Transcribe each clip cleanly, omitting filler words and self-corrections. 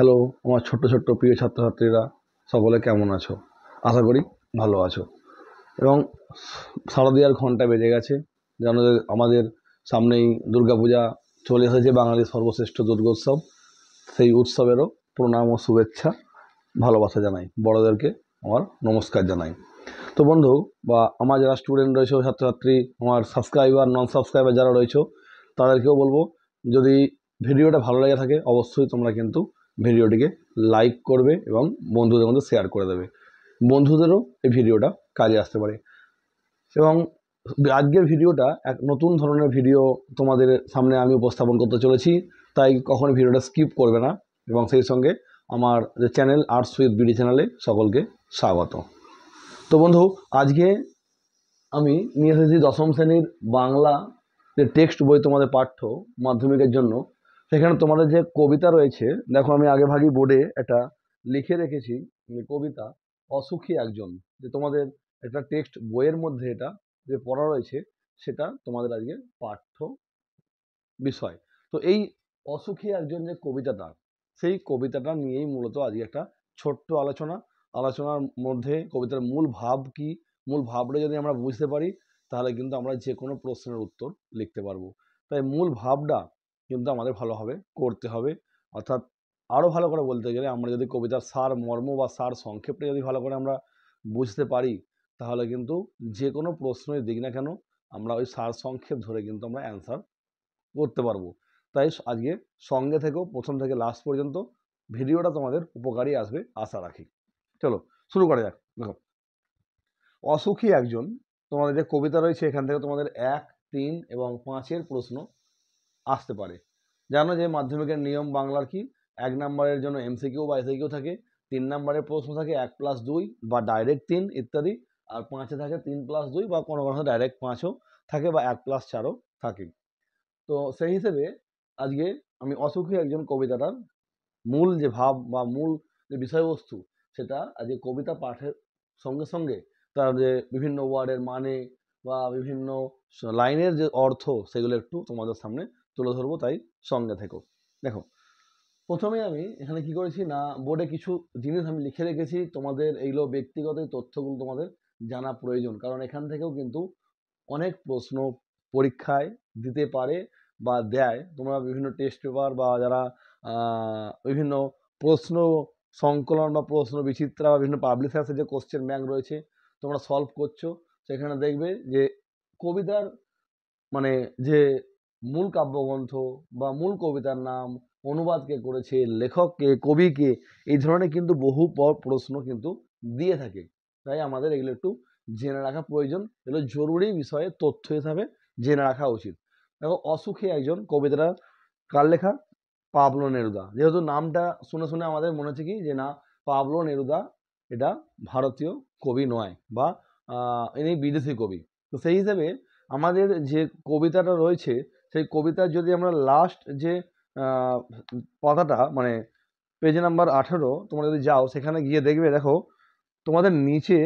Hello, আমার ছোট্ট ছোট্ট প্রিয় ছাত্রছাত্রীরা সকলে কেমন আছো? আশা করি ভালো আছো। এবং শারদীয়ার ঘন্টা বেজে গেছে। জানো যে আমাদের সামনেই দুর্গাপূজা চলে এসেছে, বাঙালির সর্বশ্রেষ্ঠ দুর্গোৎসব। সেই উৎসবেরও প্রণাম ও শুভেচ্ছা, ভালোবাসা জানাই, বড়দেরকে আমার নমস্কার জানাই। তো বন্ধু বা আমার যারা স্টুডেন্ট রয়েছে, ছাত্রছাত্রী, আমার সাবস্ক্রাইবার নন সাবস্ক্রাইবার যারা রয়েছে, তাদেরকেও বলবো, যদি ভিডিওটা ভালো লেগে থাকে অবশ্যই তোমরা কিন্তু ভিডিওটিকে লাইক করবে এবং বন্ধুদের মধ্যে শেয়ার করে দেবে। বন্ধুদেরও এই ভিডিওটা কাজে আসতে পারে। এবং আজকের ভিডিওটা এক নতুন ধরনের ভিডিও তোমাদের সামনে আমি উপস্থাপন করতে চলেছি, তাই কখনো ভিডিওটা স্কিপ করবে না। এবং সেই সঙ্গে আমার যে চ্যানেল আর্টস উইথ বিডি চ্যানেলে সকলকে স্বাগত। তো বন্ধু, আজকে আমি নিয়ে এসেছি দশম শ্রেণীর বাংলা যে টেক্সট বই তোমাদের পাঠ্য মাধ্যমিকের জন্য। সেখানে তোমাদের যে কবিতা রয়েছে, দেখো আমি আগে ভাগই বোর্ডে একটা লিখে রেখেছি কবিতা অসুখী একজন, যে তোমাদের একটা টেক্সট বইয়ের মধ্যে এটা যে পড়া রয়েছে সেটা তোমাদের আজকে পাঠ্য বিষয়। তো এই অসুখী একজন যে কবিতাটা, সেই কবিতাটা নিয়েই মূলত আজকে একটা ছোট্ট আলোচনার মধ্যে কবিতার মূল ভাব কি, মূল ভাবটা যদি আমরা বুঝতে পারি তাহলে কিন্তু আমরা যে কোনো প্রশ্নের উত্তর লিখতে পারবো। তাই মূল ভাবটা কিন্তু আমাদের ভালোভাবে করতে হবে। অর্থাৎ আরও ভালো করে বলতে গেলে, আমরা যদি কবিতার সার মর্ম বা সার সংক্ষেপটা যদি ভালো করে আমরা বুঝতে পারি, তাহলে কিন্তু যে কোনো প্রশ্নের দিক না কেন আমরা ওই সার সংক্ষেপ ধরে কিন্তু আমরা অ্যান্সার করতে পারবো। তাই আজকে সঙ্গে থেকেও প্রথম থেকে লাস্ট পর্যন্ত ভিডিওটা তোমাদের উপকারী আসবে আশা রাখি। চলো শুরু করা যাক। দেখো, অসুখী একজন, তোমাদের যে কবিতা রয়েছে এখান থেকে তোমাদের 1, 3 এবং 5-এর প্রশ্ন আসতে পারে। জানো যে মাধ্যমিকের নিয়ম বাংলার কি, 1 নম্বরের জন্য এমসিকিউ বা এসিকিউ থাকে, 3 নম্বরের প্রশ্ন থাকে 1+2 বা ডাইরেক্ট 3 ইত্যাদি, আর 5-এ থাকে 3+2 বা কোনো কোনো ডাইরেক্ট 5ও থাকে বা 1+4ও থাকে। তো সেই হিসেবে আজকে আমি অসুখী একজন কবিতাটার মূল যে ভাব বা মূল যে বিষয়বস্তু, সেটা আজকে কবিতা পাঠের সঙ্গে সঙ্গে তার যে বিভিন্ন ওয়ার্ডের মানে বা বিভিন্ন লাইনের যে অর্থ, সেগুলো একটু তোমাদের সামনে তুলে ধরবো, তাই সঙ্গে থেকো। দেখো, প্রথমে আমি এখানে কি করেছি না, বোর্ডে কিছু জিনিস আমি লিখে রেখেছি। তোমাদের এইগুলো ব্যক্তিগত তথ্যগুলো তোমাদের জানা প্রয়োজন, কারণ এখান থেকেও কিন্তু অনেক প্রশ্ন পরীক্ষায় দিতে পারে বা দেয়। তোমরা বিভিন্ন টেস্ট পেপার বা যারা বিভিন্ন প্রশ্ন সংকলন বা প্রশ্ন বিচিত্রা বা বিভিন্ন পাবলিশার্সের যে কোশ্চেন ব্যাংক রয়েছে তোমরা সলভ করছো, সেখানে দেখবে যে কবিতার মানে যে মূল কাব্যগ্রন্থ বা মূল কবিতার নাম, অনুবাদ কে করেছে, লেখককে, কবিকে, এই ধরনের কিন্তু বহু প্রশ্ন কিন্তু দিয়ে থাকে। তাই আমাদের এগুলো একটু জেনে রাখা প্রয়োজন, এগুলো জরুরি বিষয়ে তথ্য হিসাবে জেনে রাখা উচিত। দেখো, অসুখী একজন কবিতাটা কার লেখা? Pablo Neruda. যেহেতু নামটা শুনে শুনে আমাদের মনে হচ্ছে কি যে না, পাবলো নেরুদা এটা ভারতীয় কবি নয় বা ইনি বিদেশি কবি। তো সেই হিসেবে আমাদের যে কবিতাটা রয়েছে, সেই কবিতার যদি আমরা লাস্ট যে পাতাটা মানে পেজ নাম্বার 18 তোমরা যদি যাও, সেখানে গিয়ে দেখবে, দেখো তোমাদের নিচে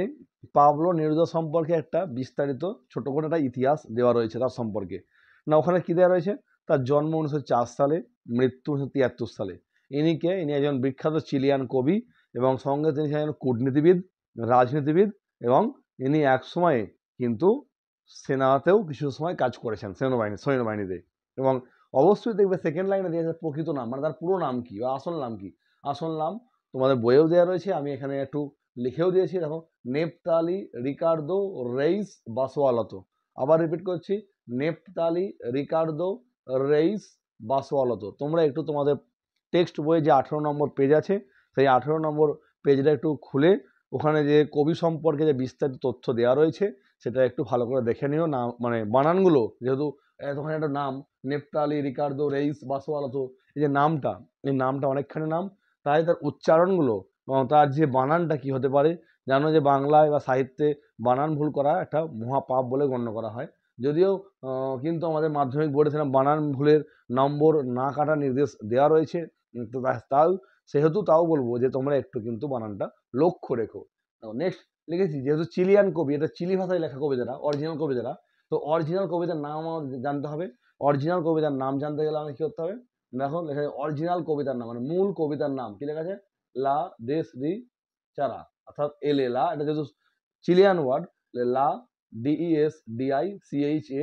পাবলো নেরুদা সম্পর্কে একটা বিস্তারিত ছোট করে একটা ইতিহাস দেওয়া রয়েছে তার সম্পর্কে। না, ওখানে কি দেওয়া রয়েছে? তার জন্ম 1904 সালে, মৃত্যু 1973 সালে। ইনি কে? ইনি একজন বিখ্যাত চিলিয়ান কবি এবং সঙ্গে তিনি ছিলেন কূটনীতিবিদ, রাজনীতিবিদ, এবং ইনি এক সময়ে কিন্তু সেনাতেও কিছু সময় কাজ করেছেন, সৈন্যবাহিনীতে। এবং অবশ্যই দেখবে সেকেন্ড লাইনে দিয়েছে প্রকৃত নাম, মানে তার পুরো নাম কি বা আসল নাম কি। আসল নাম তোমাদের বইয়েও দেওয়া রয়েছে, আমি এখানে একটু লিখেও দিয়েছি। দেখো, নেপতালি রিকার্দো রেইস বাসোয়ালতো। আবার রিপিট করছি, নেপতালি রিকার্দো রেইস বাসোয়ালতো। তোমরা একটু তোমাদের টেক্সট বইয়ে যে 18 নম্বর পেজ আছে, সেই 18 নম্বর পেজটা একটু খুলে ওখানে যে কবি সম্পর্কে যে বিস্তারিত তথ্য দেওয়া রয়েছে সেটা একটু ভালো করে দেখে নিও না। মানে বানানগুলো যেহেতু এতখানি একটা নাম, নেপতালি রিকার্দো রেইস বাসোয়ালতো, এই যে নামটা, এই নামটা অনেকখানি নাম, তাই তার উচ্চারণগুলো এবং তার যে বানানটা কি হতে পারে। জানো যে বাংলায় বা সাহিত্যে বানান ভুল করা একটা মহাপাপ বলে গণ্য করা হয়। যদিও কিন্তু আমাদের মাধ্যমিক বোর্ডে সেরকম বানান ভুলের নম্বর না কাটার নির্দেশ দেওয়া রয়েছে। তো তাও সেহেতু তাও বলবো যে তোমরা একটু কিন্তু বানানটা লক্ষ্য রেখো। নেক্সট লিখেছি, যেহেতু চিলিয়ান কবি, এটা চিলি ভাষায় লেখা কবিতাটা, অরিজিনাল কবিতাটা, তো অরিজিনাল কবিতার নাম আমার জানতে হবে। অরিজিনাল কবিতার নাম জানতে গেলে আমাকে কী করতে হবে দেখো লেখা আছে অরিজিনাল কবিতার নাম, মানে মূল কবিতার নাম কি লেখা আছে, লা দেশ দি চারা, অর্থাৎ এলে লা, এটা যেহেতু চিলিয়ান ওয়ার্ড, লা DESDICHA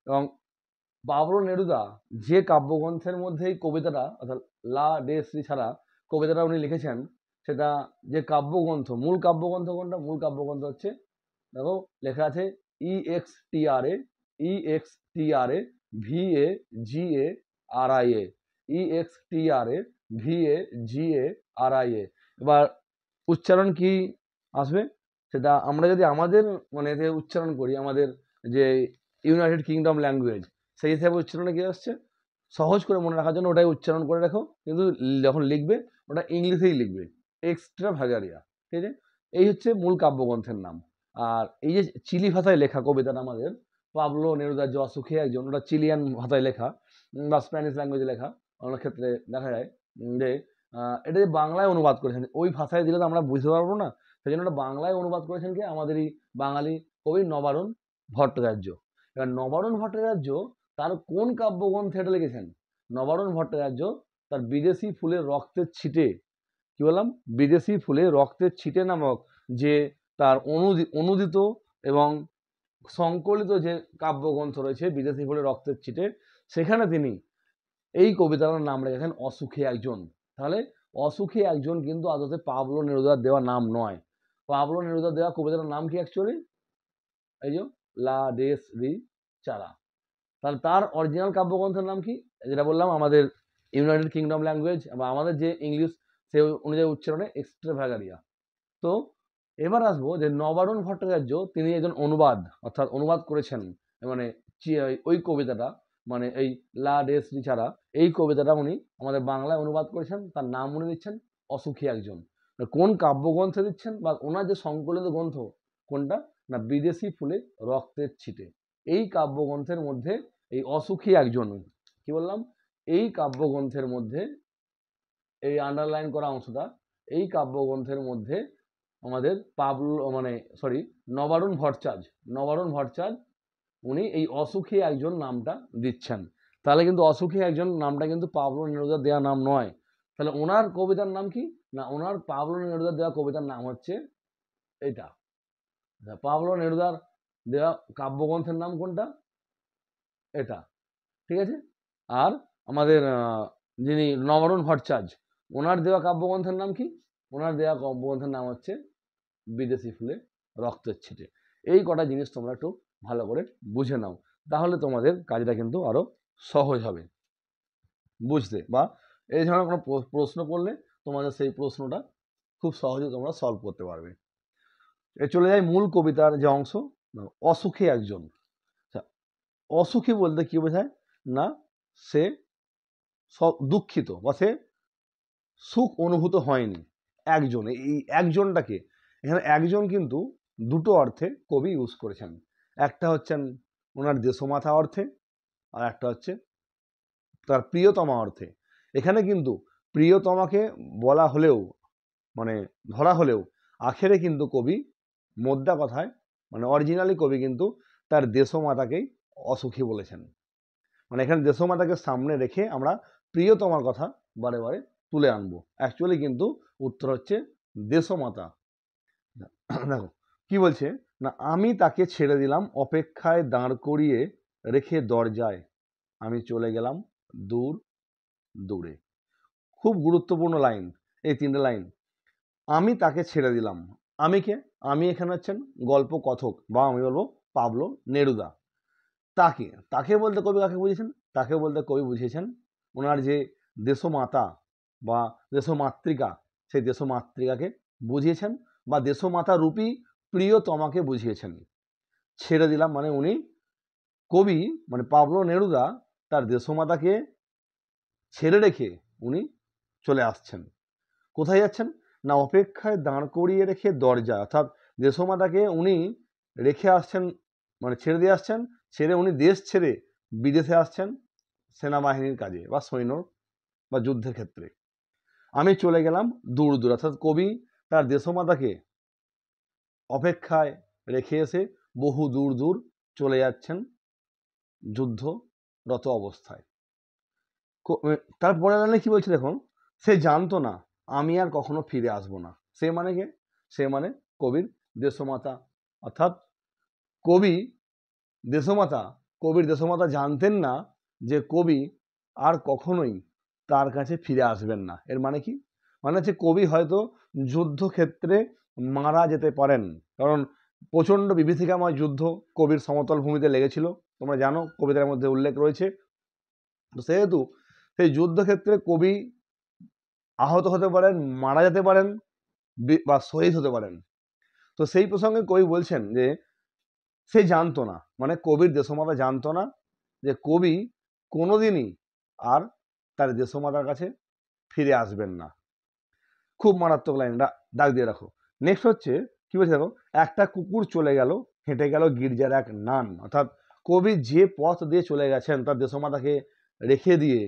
এবং পাবলো নেরুদা যে কাব্যগ্রন্থের মধ্যে এই কবিতাটা অর্থাৎ লা ডে শ্রী ছাড়া কবিতাটা উনি লিখেছেন, সেটা যে কাব্যগ্রন্থ, মূল কাব্যগ্রন্থ কোনটা, মূল কাব্যগ্রন্থ হচ্ছে দেখো লেখা আছে EXTRA VAGARIA। এবার উচ্চারণ কি আসবে, সেটা আমরা যদি আমাদের মানে এতে উচ্চারণ করি, আমাদের যে ইউনাইটেড কিংডম ল্যাঙ্গুয়েজ, সেই হিসাবে উচ্চারণে কি আসছে, সহজ করে মনে রাখার জন্য ওটাই উচ্চারণ করে রাখো, কিন্তু যখন লিখবে ওটা ইংলিশেই লিখবে, এক্সট্রা ভাগারিয়া। ঠিক আছে, এই হচ্ছে মূল কাব্যগ্রন্থের নাম। আর এই যে চিলি ভাষায় লেখা কবিতাটা আমাদের পাবলো নেরুদার যে অসুখী একজন, ওটা চিলিয়ান ভাষায় লেখা বা স্প্যানিশ ল্যাঙ্গুয়েজে লেখা, অনেক ক্ষেত্রে দেখা যায় যে এটা যে বাংলায় অনুবাদ করেছেন, ওই ভাষায় দিলে তো আমরা বুঝতে পারবো না, সেই জন্য ওটা বাংলায় অনুবাদ করেছেন কি আমাদেরই বাঙালি কবি নবারুণ ভট্টাচার্য। এবার নবারুণ ভট্টাচার্য তার কোন কাব্যগ্রন্থে এটা লিখেছেন, নবারুণ ভট্টাচার্য তার বিদেশি ফুলের রক্তের ছিটে, কি বললাম, বিদেশি ফুলে রক্তের ছিটে নামক যে তার অনুদিত এবং সংকলিত যে কাব্যগ্রন্থ রয়েছে বিদেশি ফুলে রক্তের ছিটে, সেখানে তিনি এই কবিতার নাম রেখেছেন অসুখী একজন। তাহলে অসুখী একজন কিন্তু আদতে পাবলো নেরুদার দেওয়া নাম নয়। পাবলো নেরুদার দেওয়া কবিতার নাম কি অ্যাকচুয়ালি, এই যে লা দেশ রি চারা। তাহলে তার অরিজিনাল কাব্যগ্রন্থের নাম কি, যেটা বললাম আমাদের ইউনাইটেড কিংডম ল্যাঙ্গুয়েজ বা আমাদের যে ইংলিশ সে অনুযায়ী উচ্চারণে এক্সট্রা ভাগারিয়া। তো এবার আসবো যে নবারুণ ভট্টাচার্য তিনি একজন অনুবাদ, অর্থাৎ অনুবাদ করেছেন, মানে ওই কবিতাটা, মানে এই লা ডেস ছাড়া এই কবিতাটা উনি আমাদের বাংলায় অনুবাদ করেছেন, তার নাম উনি দিচ্ছেন অসুখী একজন। কোন কাব্যগ্রন্থে দিচ্ছেন বা ওনার যে সংকলিত গ্রন্থ কোনটা, না বিদেশি ফুলে রক্তের ছিটে, এই কাব্যগ্রন্থের মধ্যে এই অসুখী একজন, কি বললাম, এই কাব্যগ্রন্থের মধ্যে এই আন্ডারলাইন করা অংশটা, এই কাব্যগ্রন্থের মধ্যে আমাদের নবারুণ ভট্টাচার্য উনি এই অসুখী একজন নামটা দিচ্ছেন। তাহলে কিন্তু অসুখী একজন নামটা কিন্তু পাবলো নেরুদার দেওয়া নাম নয়। তাহলে ওনার কবিতার নাম কি, না ওনার পাবলো নেরুদার দেওয়া কবিতার নাম হচ্ছে এটা। পাবলো নেরুদার দেওয়া কাব্যগ্রন্থের নাম কোনটা, এটা। ঠিক আছে, আর আমাদের যিনি নবারুণ ভট্টাচার্য ওনার দেওয়া কাব্যগ্রন্থের নাম কি, ওনার দেওয়া কাব্যগ্রন্থের নাম হচ্ছে বিদেশি ফুলে রক্তের ছিটে। এই কটা জিনিস তোমরা একটু ভালো করে বুঝে নাও, তাহলে তোমাদের কাজটা কিন্তু আরো সহজ হবে বুঝতে, বা এই ধরনের কোনো প্রশ্ন করলে তোমাদের সেই প্রশ্নটা খুব সহজে তোমরা সলভ করতে পারবে। চলে যাই মূল কবিতার যে অংশ, অসুখী একজন। অসুখী বলতে কি বোঝায়, না সে দুঃখিত বা সে সুখ অনুভূত হয়নি। একজন, এই একজনটাকে এখানে একজন কিন্তু দুটো অর্থে কবি ইউজ করেছেন, একটা হচ্ছেন ওনার দেশমাতা অর্থে, আর একটা হচ্ছে তার প্রিয়তমা অর্থে। এখানে কিন্তু প্রিয়তমাকে বলা হলেও মানে ধরা হলেও আখেরে কিন্তু কবি মোদ্দা কথায় মানে অরিজিনালি কবি কিন্তু তার দেশমাতাকেই অসুখী বলেছেন। মানে এখানে দেশমাতাকে সামনে রেখে আমরা প্রিয়তমার কথা বারে বারে তুলে আনবো, অ্যাকচুয়ালি কিন্তু উত্তর হচ্ছে দেশমাতা। দেখো কি বলছে, না আমি তাকে ছেড়ে দিলাম অপেক্ষায় দাঁড় করিয়ে রেখে দরজায়, আমি চলে গেলাম দূর দূরে। খুব গুরুত্বপূর্ণ লাইন এই তিনটে লাইন। আমি তাকে ছেড়ে দিলাম, আমি কে, আমি এখানে হচ্ছেন গল্প কথক বা আমি বলবো পাবলো নেরুদা। তাকে, তাকে বলতে কবি কাকে বুঝিয়েছেন, তাকে বলতে কবি বুঝিয়েছেন ওনার যে দেশমাতা বা দেশমাতৃকা, সেই দেশমাতৃকাকে বুঝিয়েছেন বা দেশমাতা রূপী প্রিয়তমাকে বুঝিয়েছেন। ছেড়ে দিলাম মানে উনি কবি মানে পাবলো নেরুদা তার দেশমাতাকে ছেড়ে রেখে উনি চলে আসছেন। কোথায় যাচ্ছেন, না অপেক্ষায় দাঁড় করিয়ে রেখে দরজা, অর্থাৎ দেশমাতাকে উনি রেখে আসছেন, মানে ছেড়ে দিয়ে আসছেন, ছেড়ে উনি দেশ ছেড়ে বিদেশে আসছেন সেনাবাহিনীর কাজে বা সৈন্য বা যুদ্ধের ক্ষেত্রে। আমি চলে গেলাম দূর দূর, অর্থাৎ কবি তার দেশমাতাকে অপেক্ষায় রেখে এসে বহু দূর দূর চলে যাচ্ছেন যুদ্ধরত অবস্থায়। তারপরে লাইনে কি বলছে দেখুন, সে জানতো না আমি আর কখনো ফিরে আসবো না। সে মানে কে? সে মানে কবির দেশমাতা। অর্থাৎ কবি দেশমাতা, কবির দেশমাতা জানতেন না যে কবি আর কখনোই তার কাছে ফিরে আসবেন না। এর মানে কি? মানে হচ্ছে কবি হয়তো যুদ্ধক্ষেত্রে মারা যেতে পারেন, কারণ প্রচণ্ড বিভীষিকাময় যুদ্ধ কবির সমতল ভূমিতে লেগেছিল, তোমরা জানো, কবিতার মধ্যে উল্লেখ রয়েছে। তো সেহেতু সেই যুদ্ধক্ষেত্রে কবি আহত হতে পারেন, মারা যেতে পারেন, বা শহীদ হতে পারেন। তো সেই প্রসঙ্গে কবি বলছেন যে সে জানতো না, মানে কবির দেশমাতা জানতো না যে কবি কোনোদিনই আর তার দেশমাতার কাছে ফিরে আসবেন না। খুব মারাত্মক লাইনটা দাগ দিয়ে রাখো। নেক্সট হচ্ছে কি বলছে দেখো, একটা কুকুর চলে গেল, হেঁটে গেল গির্জার এক নান। অর্থাৎ কবি যে পথ দিয়ে চলে গেছেন তার দেশমাতাকে রেখে দিয়ে,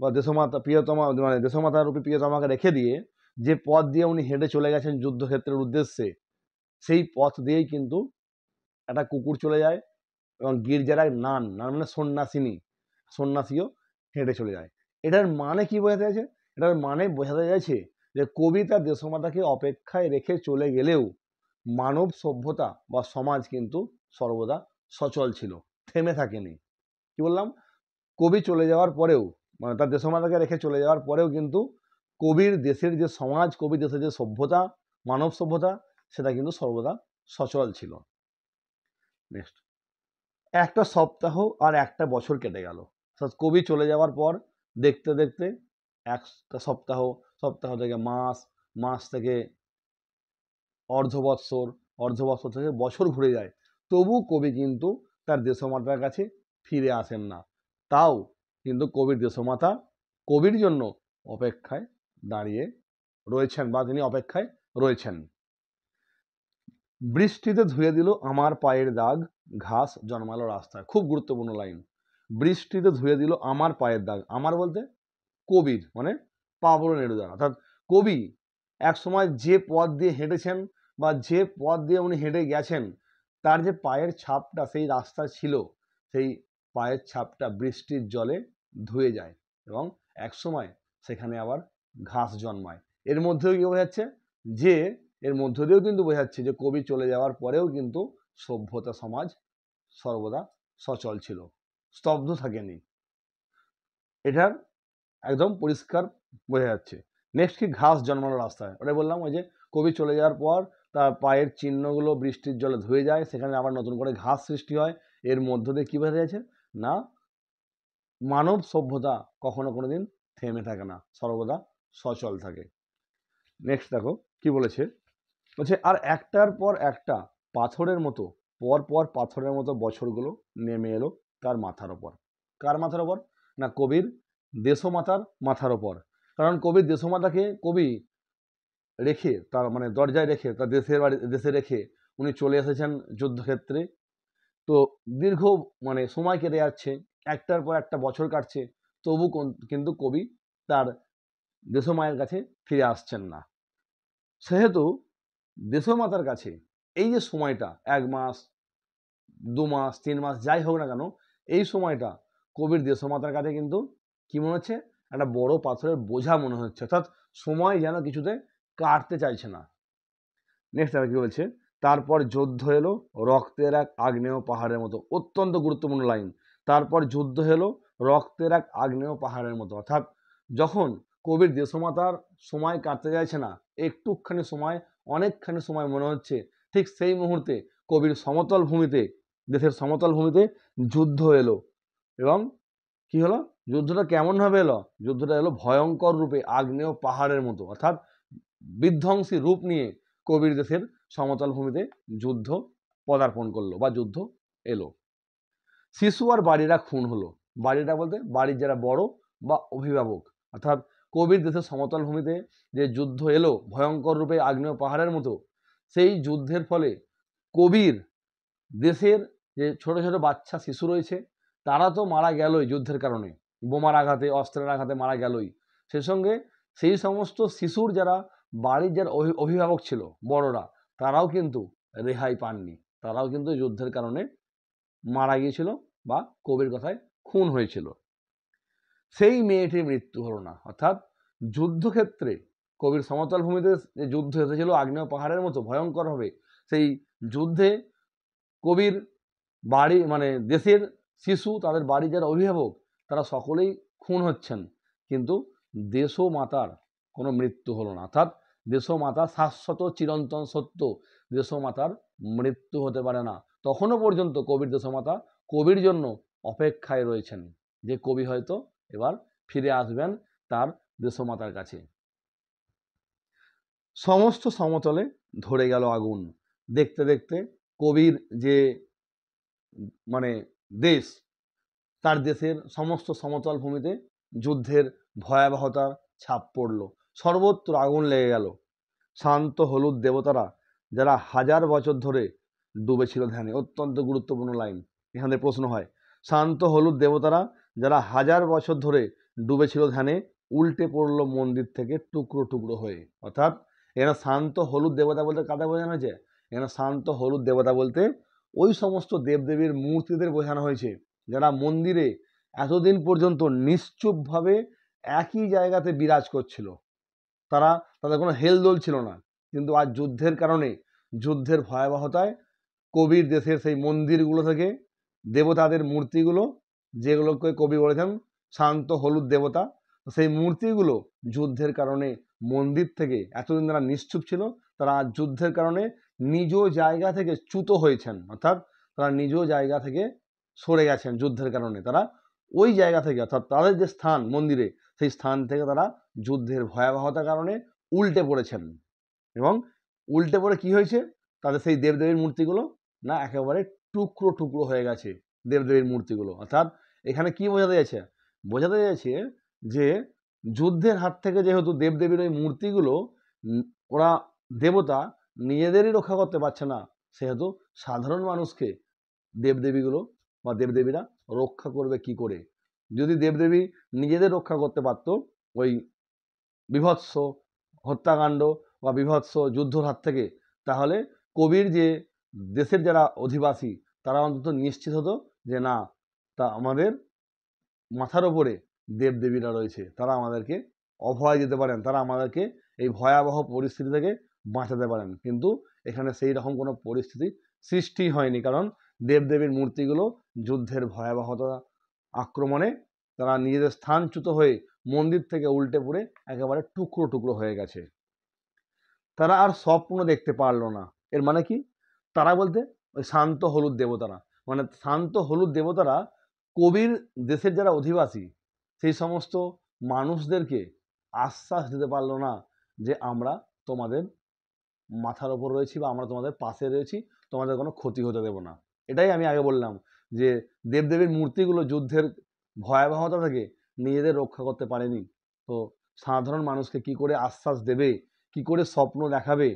বা দেশমাতা প্রিয়তমা, মানে দেশমাতার রূপে প্রিয়তমাকে রেখে দিয়ে যে পথ দিয়ে উনি হেঁটে চলে গেছেন যুদ্ধক্ষেত্রের উদ্দেশ্যে, সেই পথ দিয়েই কিন্তু একটা কুকুর চলে যায়, এবং গির্জার এক নান, নান মানে সন্ন্যাসিনী, সন্ন্যাসীও হেঁটে চলে যায়। এটার মানে কি বোঝাতে চাইছে? এটার মানে বোঝাতে চাইছে যে কবি তার দেশমাতাকে অপেক্ষায় রেখে চলে গেলেও মানব সভ্যতা বা সমাজ কিন্তু সর্বদা সচল ছিল, থেমে থাকেনি। কি বললাম? কবি চলে যাওয়ার পরেও, মানে তার দেশমাতাকে রেখে চলে যাওয়ার পরেও কিন্তু কবির দেশের যে সমাজ, কবির দেশের যে সভ্যতা, মানব সভ্যতা, সেটা কিন্তু সর্বদা সচল ছিল। নেক্সট, একটা সপ্তাহ আর একটা বছর কেটে গেল। কবি চলে যাওয়ার পর দেখতে দেখতে একটা সপ্তাহ, সপ্তাহ থেকে মাস, মাস থেকে অর্ধবৎসর, অর্ধবৎসর থেকে বছর ঘুরে যায়, তবু কবি কিন্তু তার দেশমাতার কাছে ফিরে আসেন না। তাও কিন্তু কবির দেশমাতা কবির জন্য অপেক্ষায় দাঁড়িয়ে রয়েছেন, বা তিনি অপেক্ষায় রয়েছেন। বৃষ্টিতে ধুয়ে দিল আমার পায়ের দাগ, ঘাস জন্মালো রাস্তায়। খুব গুরুত্বপূর্ণ লাইন। বৃষ্টিতে ধুয়ে দিল আমার পায়ের দাগ। আমার বলতে কবির, মানে পাবলো নেরুদা। অর্থাৎ কবি এক সময় যে পথ দিয়ে হেঁটেছেন, বা যে পথ দিয়ে উনি হেঁটে গেছেন, তার যে পায়ের ছাপটা সেই রাস্তা ছিল, সেই পায়ের ছাপটা বৃষ্টির জলে ধুয়ে যায়, এবং এক সময় সেখানে আবার ঘাস জন্মায়। এর মধ্যেও কি বোঝাচ্ছে যে, এর মধ্য দিয়েও কিন্তু বোঝাচ্ছে যে কবি চলে যাওয়ার পরেও কিন্তু সভ্যতা সমাজ সর্বদা সচল ছিল, স্তব্ধ থাকেনি। এটার একদম পরিষ্কার বোঝা যাচ্ছে। নেক্সট কি, ঘাস জন্মানো রাস্তায়, ওটাই বললাম, ওই যে কবি চলে যাওয়ার পর তার পায়ের চিহ্নগুলো বৃষ্টির জলে ধুয়ে যায়, সেখানে আবার নতুন করে ঘাস সৃষ্টি হয়। এর মধ্য দিয়ে কি বোঝা যাচ্ছে না, মানব সভ্যতা কখনো কোনোদিন থেমে থাকে না, সর্বদা সচল থাকে। নেক্সট দেখো কি বলেছে, বলছে আর একটার পর একটা পাথরের মতো, পর পর পাথরের মতো বছরগুলো নেমে এলো তার মাথার ওপর। কার মাথার ওপর? না, কবির দেশমাতার মাথার ওপর। কারণ কবির দেশমাতাকে কবি রেখে, তার মানে দরজায় রেখে, তার দেশের বাড়ি, দেশে রেখে উনি চলে এসেছেন যুদ্ধক্ষেত্রে। তো দীর্ঘ, মানে সময় কেটে যাচ্ছে, একটার পর একটা বছর কাটছে, তবু কিন্তু কবি তার দেশমায়ের কাছে ফিরে আসছেন না। সেহেতু দেশমাতার কাছে এই যে সময়টা, 1 মাস, 2 মাস, 3 মাস, যাই হোক না কেন, এই সময়টা কবির দেশমাতার কাছে কিন্তু কি মনে হচ্ছে, একটা বড় পাথরের বোঝা মনে হচ্ছে। অর্থাৎ সময় যেন কিছুতে কাটতে চাইছে না। নেক্সট আর কি বলছে, তারপর যুদ্ধ এলো রক্তের এক আগ্নেয় পাহাড়ের মতো। অত্যন্ত গুরুত্বপূর্ণ লাইন। তারপর যুদ্ধ এলো রক্তের এক আগ্নেয় পাহাড়ের মতো। অর্থাৎ যখন কবির দেশমাতার সময় কাটতে চাইছে না, একটুখানি সময়, অনেকখানি সময় মনে হচ্ছে, ঠিক সেই মুহূর্তে কবির সমতল ভূমিতে, দেশের সমতল ভূমিতে যুদ্ধ এলো। এবং কি হলো, যুদ্ধটা কেমন ভাবে এলো? যুদ্ধটা এলো ভয়ঙ্কর রূপে, আগ্নেয় পাহাড়ের মতো। অর্থাৎ বিধ্বংসী রূপ নিয়ে কবির দেশের সমতল ভূমিতে যুদ্ধ পদার্পণ করলো, বা যুদ্ধ এলো। শিশু আর বাড়িরা খুন হলো। বাড়িটা বলতে বাড়ির যারা বড় বা অভিভাবক। অর্থাৎ কবির দেশের সমতল ভূমিতে যে যুদ্ধ এলো ভয়ঙ্কর রূপে আগ্নেয় পাহাড়ের মতো, সেই যুদ্ধের ফলে কবির দেশের যে ছোট ছোট বাচ্চা শিশু রয়েছে, তারা তো মারা গেলই যুদ্ধের কারণে, বোমার আঘাতে, অস্ত্রের আঘাতে মারা গেলই। সেই সঙ্গে সেই সমস্ত শিশুর যারা বাড়ির যারা অভিভাবক ছিল, বড়রা, তারাও কিন্তু রেহাই পাননি। তারাও কিন্তু যুদ্ধের কারণে মারা গিয়েছিল, বা কবির কথায় খুন হয়েছিল। সেই মেয়েটির মৃত্যু হলো না। অর্থাৎ যুদ্ধক্ষেত্রে কবির সমতল ভূমিতে যে যুদ্ধ এসেছিল আগ্নেয় পাহাড়ের মতো ভয়ঙ্করভাবে, সেই যুদ্ধে কবির বাড়ি মানে দেশের শিশু, তাদের বাড়ি যারা অভিভাবক, তারা সকলেই খুন হচ্ছেন, কিন্তু দেশমাতার কোনো মৃত্যু হলো না। অর্থাৎ দেশমাতা শাশ্বত চিরন্তন সত্য, দেশমাতার মৃত্যু হতে পারে না। তখনও পর্যন্ত কবির দেশমাতা কবির জন্য অপেক্ষায় রয়েছেন, যে কবি হয়তো এবার ফিরে আসবেন তার দেশমাতার কাছে। সমস্ত সমতলে ধরে গেল আগুন। দেখতে দেখতে কবির যে মানে দেশ, তার দেশের সমস্ত সমতল ভূমিতে যুদ্ধের ভয়াবহতার ছাপ পড়ল। সর্বত্র আগুন লেগে গেল। শান্ত হলুদ দেবতারা, যারা 1000 বছর ধরে ডুবেছিল ধ্যানে, অত্যন্ত গুরুত্বপূর্ণ লাইন, এখানে প্রশ্ন হয়, শান্ত হলুদ দেবতারা যারা 1000 বছর ধরে ডুবেছিল ধ্যানে, উল্টে পড়লো মন্দির থেকে টুকরো টুকরো হয়ে। অর্থাৎ এখানে শান্ত হলুদ দেবতা বলতে কাদের বোঝানো হয়েছে? এখানে শান্ত হলুদ দেবতা বলতে ওই সমস্ত দেবদেবীর মূর্তিদের বোঝানো হয়েছে, যারা মন্দিরে এতদিন পর্যন্ত নিশ্চুপভাবে একই জায়গাতে বিরাজ করছিল। তাদের কোনো হেলদোল ছিল না, কিন্তু আজ যুদ্ধের কারণে, যুদ্ধের ভয়াবহতায় কবির দেশের সেই মন্দিরগুলো থেকে দেবতাদের মূর্তিগুলো, যেগুলোকে কবি বলেছেন শান্ত হলুদ দেবতা, সেই মূর্তিগুলো যুদ্ধের কারণে মন্দির থেকে এতদিন তারা নিশ্চুপ ছিল, তারা আজ যুদ্ধের কারণে নিজ জায়গা থেকে চ্যুত হয়েছেন। অর্থাৎ তারা নিজ জায়গা থেকে সরে গেছেন যুদ্ধের কারণে। তারা ওই জায়গা থেকে, অর্থাৎ তাদের যে স্থান মন্দিরে, সেই স্থান থেকে তারা যুদ্ধের ভয়াবহতার কারণে উল্টে পড়েছেন। এবং উল্টে পড়ে কি হয়েছে? তাদের সেই দেবদেবীর মূর্তিগুলো না একেবারে টুকরো টুকরো হয়ে গেছে দেবদেবীর মূর্তিগুলো। অর্থাৎ এখানে কি বোঝাতে যাচ্ছে? বোঝাতে যাচ্ছে যে যুদ্ধের হাত থেকে যেহেতু দেবদেবীর ওই মূর্তিগুলো ওরা দেবতা নিজেদেরই রক্ষা করতে পারছে না, সেহেতু সাধারণ মানুষকে দেবদেবীগুলো বা দেবদেবীরা রক্ষা করবে কি করে? যদি দেবদেবী নিজেদের রক্ষা করতে পারত ওই বিভৎস হত্যাকাণ্ড বা বিভৎস যুদ্ধর হাত থেকে, তাহলে কবির যে দেশের যারা অধিবাসী, তারা অন্তত নিশ্চিত হতো যে না, তা আমাদের মাথার ওপরে দেবদেবীরা রয়েছে, তারা আমাদেরকে অভয় দিতে পারেন, তারা আমাদেরকে এই ভয়াবহ পরিস্থিতি থেকে বাঁচাতে পারেন। কিন্তু এখানে সেই রকম কোনো পরিস্থিতি সৃষ্টি হয়নি, কারণ দেবদেবীর মূর্তিগুলো যুদ্ধের ভয়াবহতা আক্রমণে তারা নিজেদের স্থানচ্যুত হয়ে মন্দির থেকে উল্টে পড়ে একেবারে টুকরো টুকরো হয়ে গেছে। তারা আর স্বপ্ন দেখতে পারল না। এর মানে কি? তারা বলতে ওই শান্ত হলুদ দেবতারা, মানে শান্ত হলুদ দেবতারা কবির দেশের যারা অধিবাসী, সেই সমস্ত মানুষদেরকে আশ্বাস দিতে পারল না যে আমরা তোমাদের মাথার ওপর রয়েছি বা আমরা তোমাদের পাশে রয়েছি, তোমাদের কোনো ক্ষতি হতে দেব না। এটাই আমি আগে বললাম যে দেবদেবীর মূর্তিগুলো যুদ্ধের ভয়াবহতা থেকে নিজেদের রক্ষা করতে পারেনি, তো সাধারণ মানুষকে কি করে আশ্বাস দেবে, কি করে স্বপ্ন দেখাবে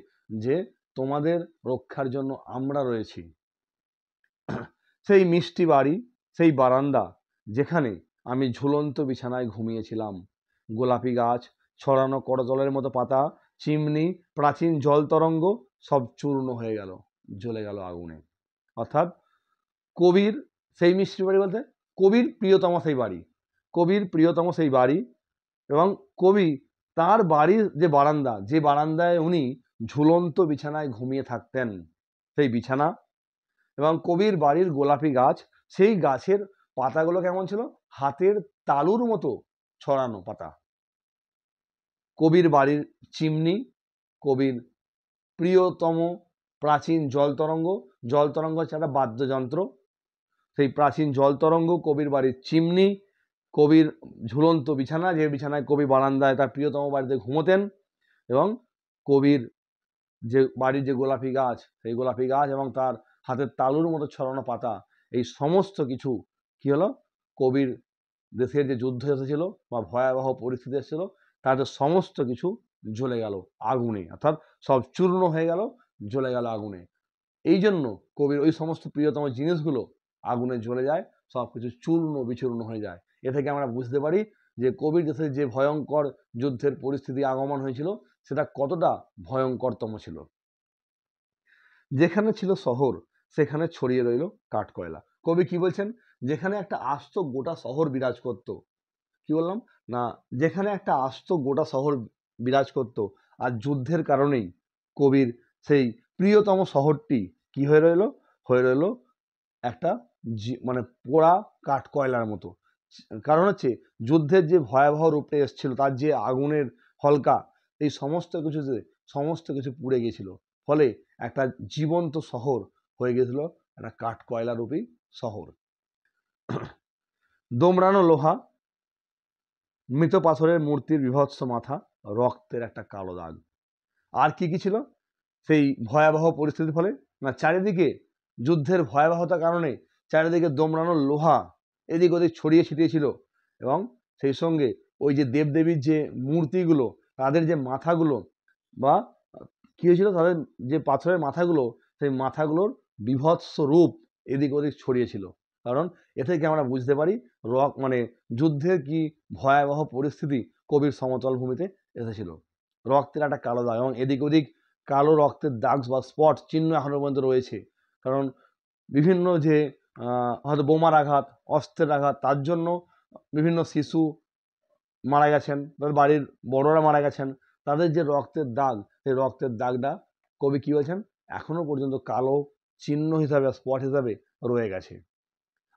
যে তোমাদের রক্ষার জন্য আমরা রয়েছি? সেই মিষ্টি বাড়ি, সেই বারান্দা যেখানে আমি ঝুলন্ত বিছানায় ঘুমিয়েছিলাম, গোলাপি গাছ, ছড়ানো করতলের মতো পাতা, চিমনি, প্রাচীন জল তরঙ্গ সব চূর্ণ হয়ে গেল, জ্বলে গেল আগুনে। অর্থাৎ কবির সেই মিষ্টি বাড়ি বলতে কবির প্রিয়তম সেই বাড়ি, কবির প্রিয়তম সেই বাড়ি, এবং কবি তার বাড়ির যে বারান্দা, যে বারান্দায় উনি ঝুলন্ত বিছানায় ঘুমিয়ে থাকতেন, সেই বিছানা এবং কবির বাড়ির গোলাপি গাছ, সেই গাছের পাতাগুলো কেমন ছিল? হাতের তালুর মতো ছড়ানো পাতা। কবির বাড়ির চিমনি, কবির প্রিয়তম প্রাচীন জল তরঙ্গ, জল তরঙ্গ হচ্ছে একটা বাদ্যযন্ত্র, সেই প্রাচীন জল তরঙ্গ, কবির বাড়ির চিমনি, কবির ঝুলন্ত বিছানা, যে বিছানায় কবি বারান্দায় তার প্রিয়তম বাড়িতে ঘুমোতেন, এবং কবির যে বাড়ির যে গোলাপি গাছ, সেই গোলাপি গাছ এবং তার হাতের তালুর মতো ছড়ানো পাতা, এই সমস্ত কিছু কি হলো? কবির দেশের যে যুদ্ধ এসেছিল বা ভয়াবহ পরিস্থিতি এসেছিল, তাদের সমস্ত কিছু জ্বলে গেল আগুনে। অর্থাৎ সব চূর্ণ হয়ে গেল, জ্বলে গেল আগুনে। এই জন্য কবির ওই সমস্ত প্রিয়তম জিনিসগুলো আগুনে জ্বলে যায়, সব কিছু চূর্ণ বিচূর্ণ হয়ে যায়। এ থেকে আমরা বুঝতে পারি যে কবির দেশে যে ভয়ঙ্কর যুদ্ধের পরিস্থিতি আগমন হয়েছিল, সেটা কতটা ভয়ঙ্করতম ছিল। যেখানে ছিল শহর, সেখানে ছড়িয়ে রইল কাঠকয়লা। কবি কি বলছেন? যেখানে একটা আস্ত গোটা শহর বিরাজ করত, কি বললাম না, যেখানে একটা আস্ত গোটা শহর বিরাজ করত, আর যুদ্ধের কারণেই কবির সেই প্রিয়তম শহরটি কি হয়ে রইল একটা মানে পোড়া কাঠ কয়লার মতো। কারণ হচ্ছে যুদ্ধের যে ভয়াবহ রূপটা এসেছিল, তার যে আগুনের হলকা, এই সমস্ত কিছু পুড়ে গিয়েছিল, ফলে একটা জীবন্ত শহর হয়ে গেছিল একটা কাঠ কয়লা রূপী শহর। দোমড়ানো লোহা, মৃত পাথরের মূর্তির বিভৎস মাথা, রক্তের একটা কালো দাগ। আর কি কি ছিল সেই ভয়াবহ পরিস্থিতির ফলে না, চারিদিকে যুদ্ধের ভয়াবহতার কারণে চারিদিকে দোমড়ানো লোহা এদিক ওদিক ছড়িয়ে ছিটিয়ে ছিল, এবং সেই সঙ্গে ওই যে দেবদেবীর যে মূর্তিগুলো, তাদের যে মাথাগুলো বা কী হয়েছিল, তাদের যে পাথরের মাথাগুলো, সেই মাথাগুলোর বিভৎস রূপ এদিক ওদিক ছড়িয়েছিল। কারণ এ থেকে আমরা বুঝতে পারি মানে যুদ্ধের কি ভয়াবহ পরিস্থিতি কবির সমতল ভূমিতে এসেছিল। রক্তের একটা কালো দাগ, এবং এদিক ওদিক কালো রক্তের দাগ বা স্পট চিহ্ন এখনো পর্যন্ত রয়েছে। কারণ বিভিন্ন যে হয়তো বোমার আঘাত, অস্ত্রের আঘাত, তার জন্য বিভিন্ন শিশু মারা গেছেন, তাদের বাড়ির বড়রা মারা গেছেন, তাদের যে রক্তের দাগ, সেই রক্তের দাগটা কবি কী বলছেন এখনো পর্যন্ত কালো চিহ্ন হিসাবে, স্পট হিসাবে রয়ে গেছে।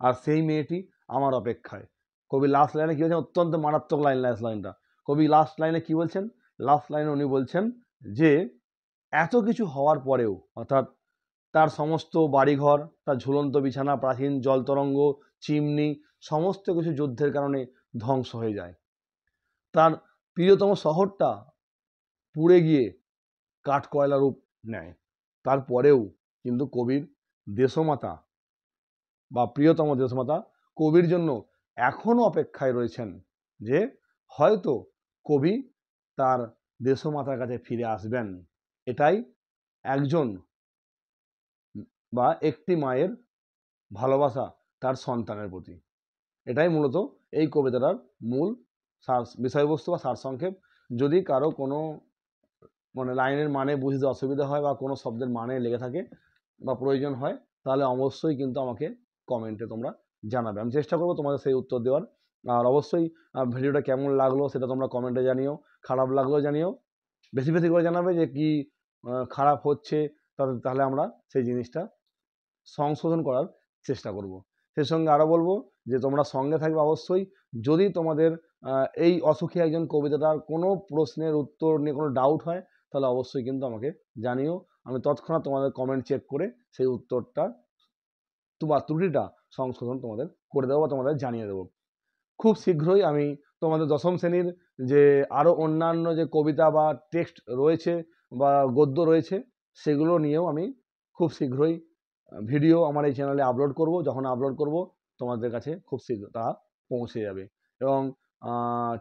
আর সেই মেয়েটি আমার অপেক্ষায়, কবি লাস্ট লাইনে কী বলছেন, অত্যন্ত মারাত্মক লাস্ট লাইনটা। কবি লাস্ট লাইনে কী বলছেন, লাস্ট লাইনে উনি বলছেন যে এত কিছু হওয়ার পরেও, অর্থাৎ তার সমস্ত বাড়িঘর, তার ঝুলন্ত বিছানা, প্রাচীন জলতরঙ্গ, চিমনি, সমস্ত কিছু যুদ্ধের কারণে ধ্বংস হয়ে যায়। তার প্রিয়তম শহরটা পুড়ে গিয়ে কাঠ কয়লা রূপ নেয়। তারপরেও কিন্তু কবির দেশমাতা বা প্রিয়তম দেশমাতা কবির জন্য এখনো অপেক্ষায় রয়েছেন, যে হয়তো কবি তার দেশমাতার কাছে ফিরে আসবেন। এটাই একজন বা একটি মায়ের ভালোবাসা তার সন্তানের প্রতি। এটাই মূলত এই কবিতাটার মূল বিষয়বস্তু বা সারসংক্ষেপ। যদি কারো কোনো মানে লাইনের মানে বুঝতে অসুবিধা হয় বা কোনো শব্দের মানে লেগে থাকে বা প্রয়োজন হয়, তাহলে অবশ্যই কিন্তু আমাকে কমেন্টে তোমরা জানাবে, আমি চেষ্টা করবো তোমাদের সেই উত্তর দেওয়ার। আর অবশ্যই ভিডিওটা কেমন লাগলো সেটা তোমরা কমেন্টে জানিও, খারাপ লাগলেও জানিও, বেশি বেশি করে জানাবে যে কি খারাপ হচ্ছে, তাহলে আমরা সেই জিনিসটা সংশোধন করার চেষ্টা করব। সেই সঙ্গে আরও বলবো যে তোমরা সঙ্গে থাকবে অবশ্যই। যদি তোমাদের এই অসুখী একজন কবিতাটার কোনো প্রশ্নের উত্তর নিয়ে কোনো ডাউট হয়, তাহলে অবশ্যই কিন্তু আমাকে জানিও, আমি তৎক্ষণাৎ তোমাদের কমেন্ট চেক করে সেই উত্তরটা বা ত্রুটিটা সংশোধন তোমাদের করে দেবো বা তোমাদের জানিয়ে দেবো। খুব শীঘ্রই আমি তোমাদের দশম শ্রেণীর যে আরও অন্যান্য যে কবিতা বা টেক্সট রয়েছে বা গদ্য রয়েছে, সেগুলো নিয়েও আমি খুব শীঘ্রই ভিডিও আমার এই চ্যানেলে আপলোড করব। যখন আপলোড করব তোমাদের কাছে খুব শীঘ্র তা পৌঁছে যাবে, এবং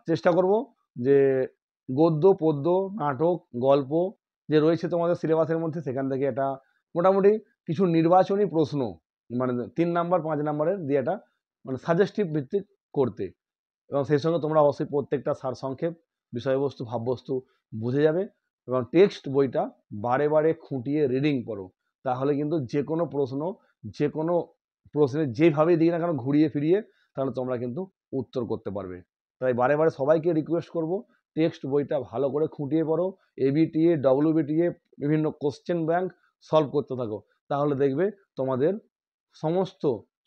চেষ্টা করব যে গদ্য, পদ্য, নাটক, গল্প যে রয়েছে তোমাদের সিলেবাসের মধ্যে, সেখান থেকে এটা মোটামুটি কিছু নির্বাচনী প্রশ্ন, মানে 3 নাম্বার 5 নাম্বারের দিয়ে এটা মানে সাজেস্টিভ ভিত্তিক করতে, এবং সেই সঙ্গে তোমরা অবশ্যই প্রত্যেকটা সারসংক্ষেপ, বিষয়বস্তু, ভাববস্তু বুঝে যাবে, এবং টেক্সট বইটা বারে বারে খুঁটিয়ে রিডিং করো, তাহলে কিন্তু যে কোনো প্রশ্নের যেভাবেই দিই না কেন ঘুরিয়ে ফিরিয়ে, তাহলে তোমরা কিন্তু উত্তর করতে পারবে। তাই বারে বারে সবাইকে রিকোয়েস্ট করব, টেক্সট বইটা ভালো করে খুঁটিয়ে পড়ো, এবিটিএ, ডব্লিউবিটিএ, বিভিন্ন কোশ্চেন ব্যাংক সলভ করতে থাকো, তাহলে দেখবে তোমাদের সমস্ত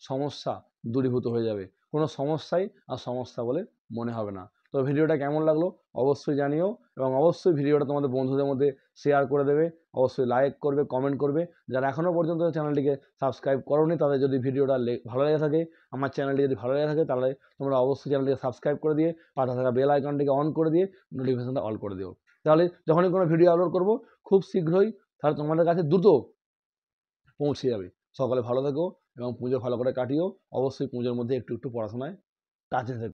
সমস্যা দূরীভূত হয়ে যাবে, কোনো সমস্যাই আর সমস্যা বলে মনে হবে না। তো ভিডিওটা কেমন লাগলো অবশ্যই জানিও, এবং অবশ্যই ভিডিওটা তোমাদের বন্ধুদের মধ্যে শেয়ার করে দেবে, অবশ্যই লাইক করবে, কমেন্ট করবে। যারা এখনও পর্যন্ত চ্যানেলটিকে সাবস্ক্রাইব করোনি, তাদের যদি ভিডিওটা ভালো লেগে থাকে, আমার চ্যানেলটি যদি ভালো লেগে থাকে, তাহলে তোমরা অবশ্যই চ্যানেলটিকে সাবস্ক্রাইব করে দিয়ে পাশে থাকা বেল আইকনটিকে অন করে দিয়ে নোটিফিকেশনটা অল করে দিও। তাহলে যখনই কোনো ভিডিও আপলোড করব খুব শীঘ্রই তাহলে তোমাদের কাছে দ্রুত পৌঁছে যাবে। সকলে ভালো থেকো এবং পুজো ভালো করে কাটিও। অবশ্যই পুজোর মধ্যে একটু একটু পড়াশোনায় কাজে থেকো।